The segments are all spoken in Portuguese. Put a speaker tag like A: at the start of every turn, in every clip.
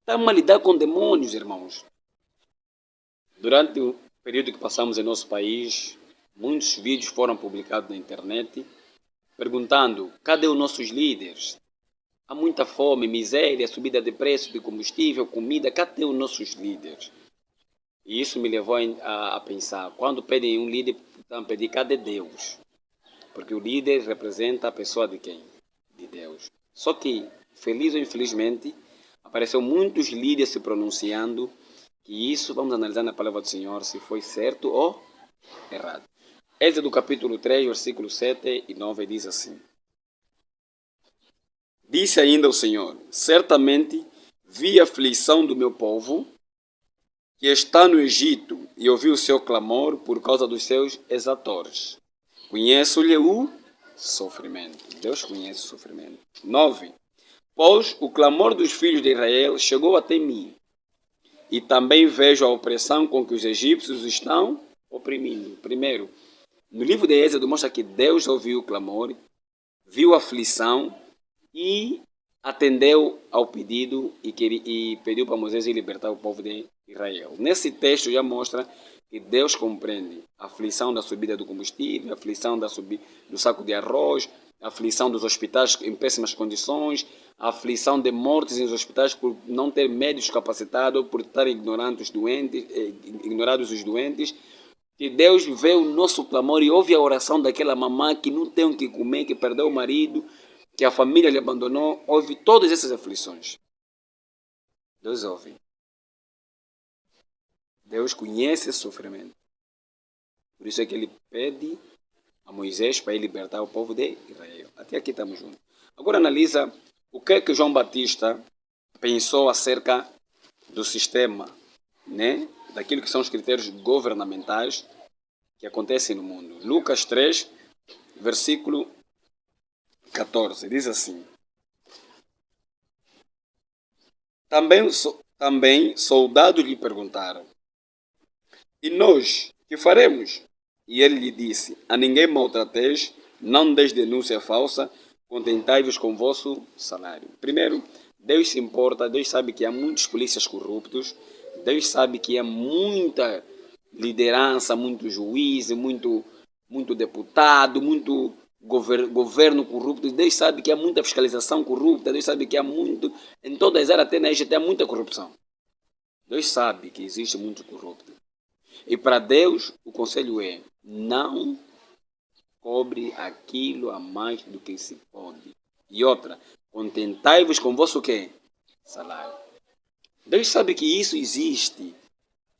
A: Estamos a lidar com demônios, irmãos. Durante o período que passamos em nosso país, muitos vídeos foram publicados na internet perguntando: cadê os nossos líderes? Há muita fome, miséria, subida de preço de combustível, comida, cadê os nossos líderes? E isso me levou a pensar, quando pedem um líder, estão a pedir cadê Deus? Porque o líder representa a pessoa de quem? De Deus. Só que, feliz ou infelizmente, apareceu muitos líderes se pronunciando que isso, vamos analisar na palavra do Senhor, se foi certo ou errado. Êxodo capítulo 3, versículos 7 e 9 diz assim: Disse ainda o Senhor: certamente vi a aflição do meu povo, que está no Egito, e ouvi o seu clamor por causa dos seus exatores. Conheço-lhe o sofrimento. Deus conhece o sofrimento. 9. Pois o clamor dos filhos de Israel chegou até mim, e também vejo a opressão com que os egípcios estão oprimindo. Primeiro, no livro de Êxodo mostra que Deus ouviu o clamor, viu a aflição e atendeu ao pedido e pediu para Moisés ir libertar o povo de Israel. Nesse texto já mostra que Deus compreende a aflição da subida do combustível, a aflição do saco de arroz, a aflição dos hospitais em péssimas condições, a aflição de mortes nos hospitais por não ter médicos capacitados, por estar ignorados os doentes, que Deus vê o nosso clamor e ouve a oração daquela mamã que não tem o que comer, que perdeu o marido, que a família lhe abandonou, ouve todas essas aflições. Deus ouve. Deus conhece esse sofrimento. Por isso é que ele pede a Moisés para ir libertar o povo de Israel. Até aqui estamos juntos. Agora analisa o que é que João Batista pensou acerca do sistema, né? Daquilo que são os critérios governamentais que acontecem no mundo. Lucas 3, versículo 14, diz assim: Também soldados lhe perguntaram: e nós, que faremos? E ele lhe disse: a ninguém maltrateis, não deis denúncia falsa, contentai-vos com o vosso salário. Primeiro, Deus se importa, Deus sabe que há muitos polícias corruptos, Deus sabe que há muita liderança, muito juiz, muito deputado, muito governo corrupto. Deus sabe que há muita fiscalização corrupta, Deus sabe que há muito, em todas as áreas, até na EGT, há muita corrupção. Deus sabe que existe muito corrupto. E para Deus, o conselho é: não cobre aquilo a mais do que se pode. E outra, contentai-vos com o vosso quê? Salário. Deus sabe que isso existe.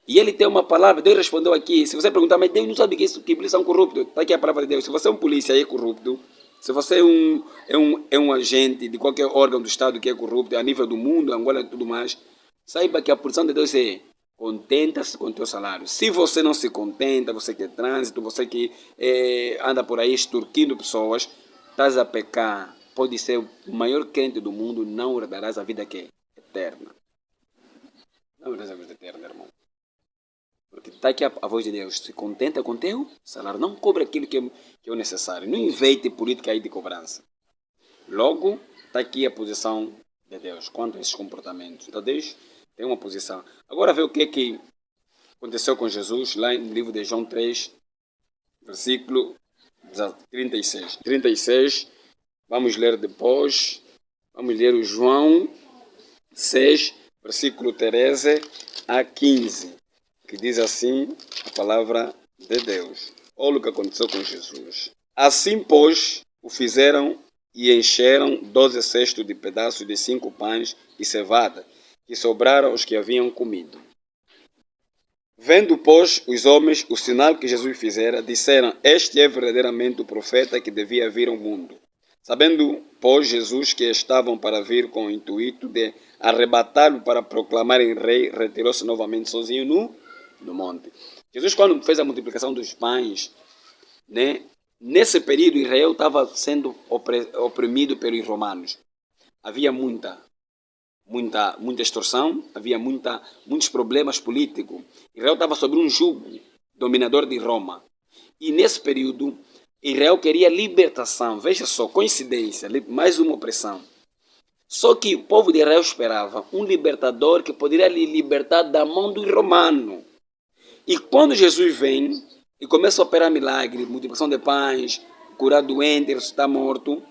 A: E ele tem uma palavra. Deus respondeu aqui. Se você perguntar, mas Deus não sabe que polícia é um corrupto. Está aqui a palavra de Deus. Se você é um polícia e é corrupto, se você é um agente de qualquer órgão do Estado que é corrupto, a nível do mundo, Angola e tudo mais, saiba que a posição de Deus é: contenta-se com o teu salário. Se você não se contenta, você que é trânsito, você que anda por aí extorquindo pessoas, estás a pecar. Pode ser o maior crente do mundo, não herdarás a vida que é eterna. Não herdarás a vida eterna, irmão. Porque está aqui a voz de Deus: se contenta com o teu salário, não cobre aquilo que é o necessário. Não invente política aí de cobrança. Logo, está aqui a posição de Deus quanto a esses comportamentos. Então Deus tem uma posição. Agora vê o que aconteceu com Jesus lá no livro de João 3, versículo 36. 36, vamos ler depois. Vamos ler o João 6, versículo 13 a 15, que diz assim a palavra de Deus. Olha o que aconteceu com Jesus. Assim, pois, o fizeram e encheram 12 cestos de pedaços de 5 pães e cevada, que sobraram aos que haviam comido. Vendo, pois, os homens o sinal que Jesus fizera, disseram: este é verdadeiramente o profeta que devia vir ao mundo. Sabendo, pois, Jesus que estavam para vir com o intuito de arrebatá-lo para proclamarem rei, retirou-se novamente sozinho no monte. Jesus, quando fez a multiplicação dos pães, né, nesse período Israel estava sendo oprimido pelos romanos. Havia muita extorsão, havia muitos problemas políticos. Israel estava sob um jugo dominador de Roma. E nesse período, Israel queria libertação. Veja só, coincidência, mais uma opressão. Só que o povo de Israel esperava um libertador que poderia lhe libertar da mão do romano. E quando Jesus vem e começa a operar milagres, multiplicação de pães, curar doente, ressuscitar morto,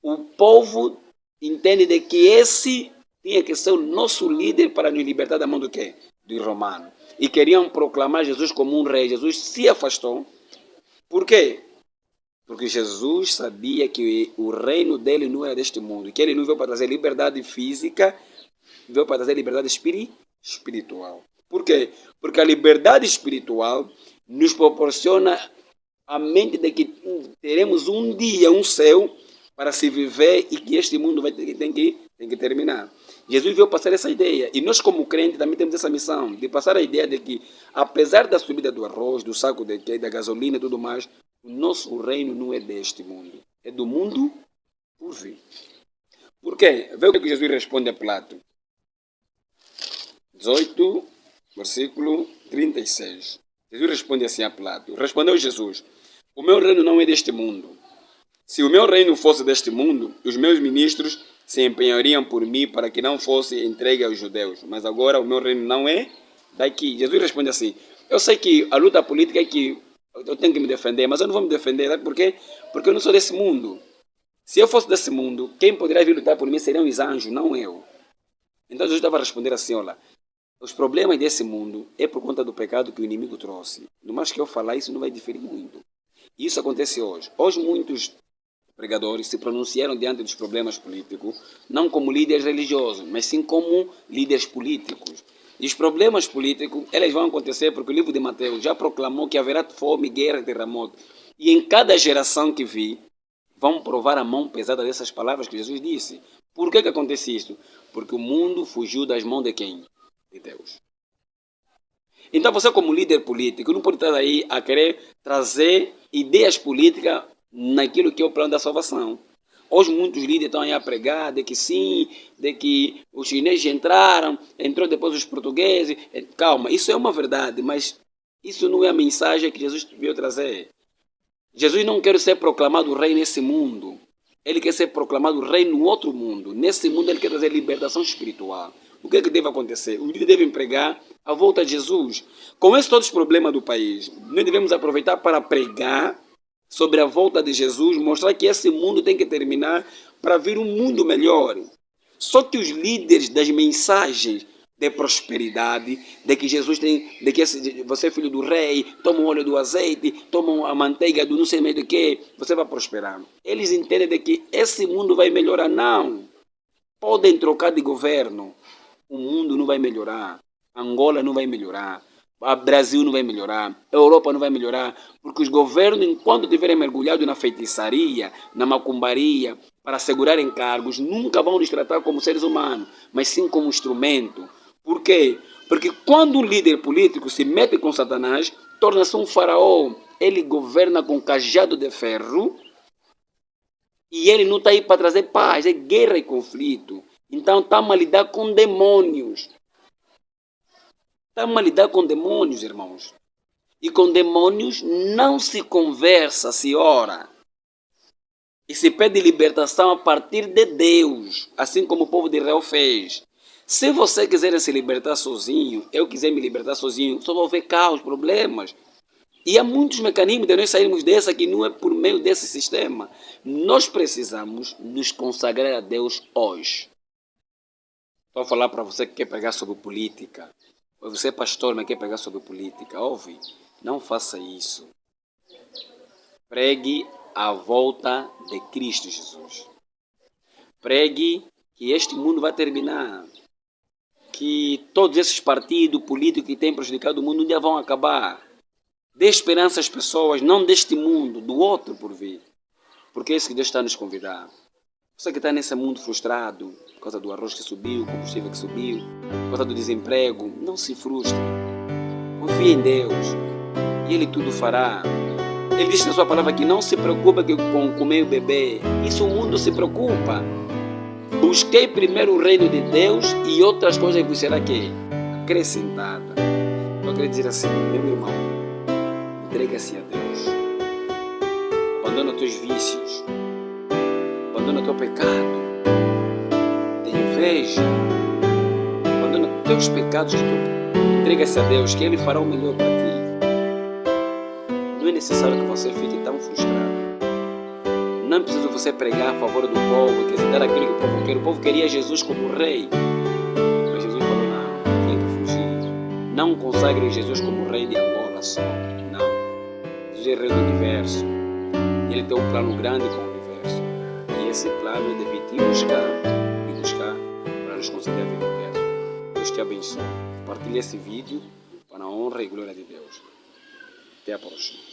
A: o povo entende de que esse tinha que ser o nosso líder para nos libertar da mão do quê? Do romano. E queriam proclamar Jesus como um rei. Jesus se afastou. Por quê? Porque Jesus sabia que o reino dele não era deste mundo, que ele não veio para trazer liberdade física, veio para trazer liberdade espiritual. Por quê? Porque a liberdade espiritual nos proporciona a mente de que teremos um dia, um céu, para se viver e que este mundo tem que terminar. Jesus veio passar essa ideia. E nós, como crentes, também temos essa missão de passar a ideia de que, apesar da subida do arroz, do saco da gasolina e tudo mais, o nosso reino não é deste mundo. É do mundo por vir. Por quê? Vê o que Jesus responde a Pilato. 18, versículo 36. Jesus responde assim a Pilato. Respondeu Jesus: o meu reino não é deste mundo. Se o meu reino fosse deste mundo, os meus ministros se empenhariam por mim para que não fosse entregue aos judeus. Mas agora o meu reino não é daqui. Jesus responde assim: eu sei que a luta política é que eu tenho que me defender, mas eu não vou me defender. Sabe por quê? Porque eu não sou desse mundo. Se eu fosse desse mundo, quem poderia vir lutar por mim seriam os anjos, não eu. Então Jesus estava a responder assim: olha, os problemas desse mundo é por conta do pecado que o inimigo trouxe. No mais que eu falar, isso não vai diferir muito. Isso acontece hoje. Hoje muitos pregadores se pronunciaram diante dos problemas políticos, não como líderes religiosos, mas sim como líderes políticos. E os problemas políticos, eles vão acontecer porque o livro de Mateus já proclamou que haverá fome, guerra e terremoto. E em cada geração que vir, vão provar a mão pesada dessas palavras que Jesus disse. Por que acontece isso? Porque o mundo fugiu das mãos de quem? De Deus. Então você, como líder político, não pode estar aí a querer trazer ideias políticas naquilo que é o plano da salvação. Hoje muitos líderes estão aí a pregar de que sim, de que os chineses entrou depois os portugueses. Calma, isso é uma verdade, mas isso não é a mensagem que Jesus veio trazer. Jesus não quer ser proclamado rei nesse mundo. Ele quer ser proclamado rei no outro mundo. Nesse mundo ele quer trazer libertação espiritual. O que é que deve acontecer? Os líderes devem pregar a volta de Jesus. Com esses todos os problemas do país, nós devemos aproveitar para pregar sobre a volta de Jesus, mostrar que esse mundo tem que terminar para vir um mundo melhor. Só que os líderes das mensagens de prosperidade, de que Jesus tem, de que você é filho do rei, toma o óleo do azeite, toma a manteiga do não sei mais do que, você vai prosperar. Eles entendem de que esse mundo vai melhorar. Não. Podem trocar de governo. O mundo não vai melhorar. Angola não vai melhorar. O Brasil não vai melhorar. A Europa não vai melhorar. Porque os governos, enquanto estiverem mergulhados na feitiçaria, na macumbaria, para segurarem cargos, nunca vão nos tratar como seres humanos, mas sim como instrumento. Por quê? Porque quando um líder político se mete com Satanás, torna-se um faraó. Ele governa com cajado de ferro e ele não está aí para trazer paz, é guerra e conflito. Então estamos a lidar com demônios. Estamos a lidar com demônios, irmãos. E com demônios não se conversa, se ora. E se pede libertação a partir de Deus, assim como o povo de Israel fez. Se você quiser se libertar sozinho, eu quiser me libertar sozinho, só vou ver caos, problemas. E há muitos mecanismos de nós sairmos dessa que não é por meio desse sistema. Nós precisamos nos consagrar a Deus hoje. Estou a falar para você que quer pregar sobre política. Você é pastor, mas quer pregar sobre política. Ouve, não faça isso. Pregue a volta de Cristo Jesus. Pregue que este mundo vai terminar. Que todos esses partidos políticos que têm prejudicado o mundo um dia vão acabar. Dê esperança às pessoas, não deste mundo, do outro por vir. Porque é isso que Deus está a nos convidar. Você que está nesse mundo frustrado, por causa do arroz que subiu, o combustível que subiu, por causa do desemprego, não se frustre. Confie em Deus e Ele tudo fará. Ele diz na sua palavra que não se preocupa com comer e beber. Isso o mundo se preocupa. Busquei primeiro o reino de Deus e outras coisas vos será que acrescentada. Eu quero dizer assim, meu irmão, entrega-se a Deus. Abandona os teus vícios. Abandona o teu pecado. Veja, quando nos teus pecados tu entregas a Deus, que Ele fará o melhor para ti. Não é necessário que você fique tão frustrado. Não precisa você pregar a favor do povo e querer dar aquilo que o povo quer. O povo queria Jesus como rei. Mas Jesus falou, não, tem que fugir. Não consagre Jesus como rei de Angola só. Não. Jesus é rei do universo. E Ele tem um plano grande com o universo. E esse plano é de te buscar e buscar para nos conceder a vida eterna. Deus te abençoe. Compartilhe esse vídeo para a honra e glória de Deus. Até a próxima.